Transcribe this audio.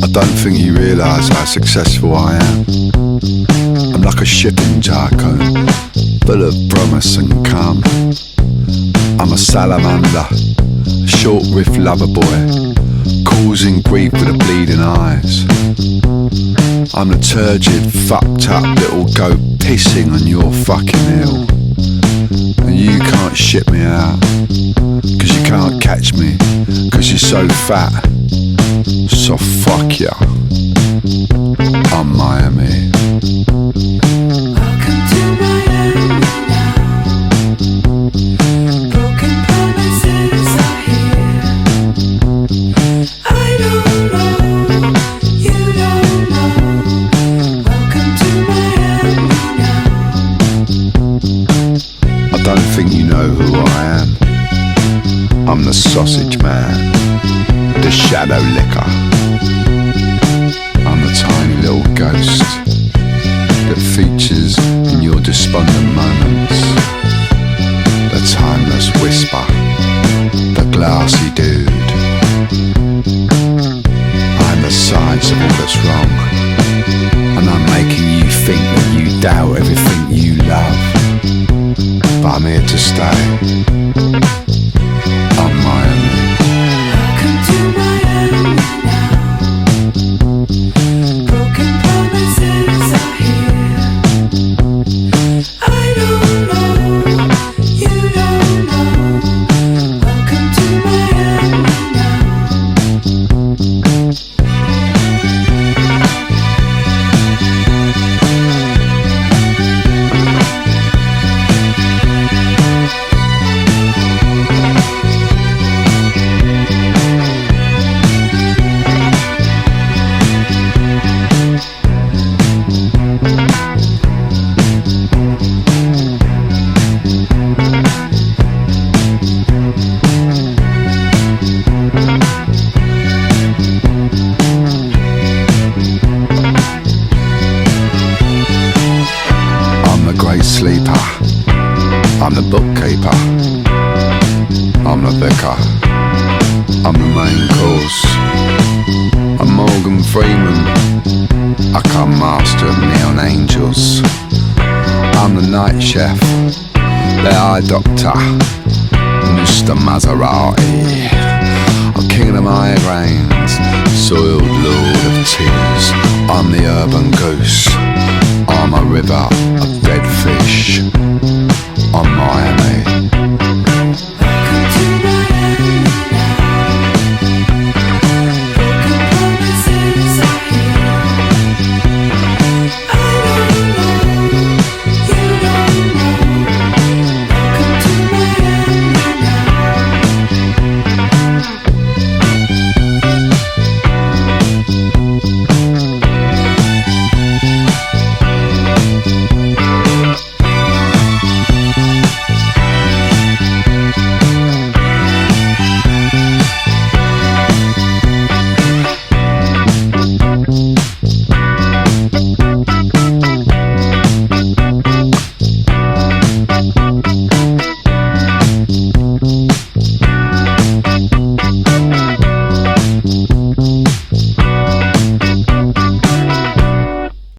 I don't think you realise how successful I am. I'm like a shipping tycoon, full of promise and calm. I'm a salamander, short riff lover boy, causing grief with the bleeding eyes. I'm the turgid, fucked up little goat pissing on your fucking hill. And you can't ship me out, cause you can't catch me, cause you're so fat. So fuck ya, I'm Miami. Welcome to Miami now. Broken promises are here. I don't know, you don't know. Welcome to Miami now. I don't think you know who I am. I'm the sausage man, the shadow licker. I'm the tiny little ghost that features in your despondent moments. The timeless whisper, the glassy dude. I'm the science of all that's wrong, and I'm making you think that you doubt everything you love. But I'm here to stay. I'm Miami. Welcome to Miami now. Broken promises are here. I don't know, you don't know. Welcome to Miami sleeper, I'm the bookkeeper, I'm the vicar, I'm the main course, I'm Morgan Freeman, I come master of neon angels, I'm the night chef, the eye doctor, Mr. Maserati, I'm king of the migraines, soiled lord of tears, I'm the urban goose, I'm a river of dead fish, I'm Miami.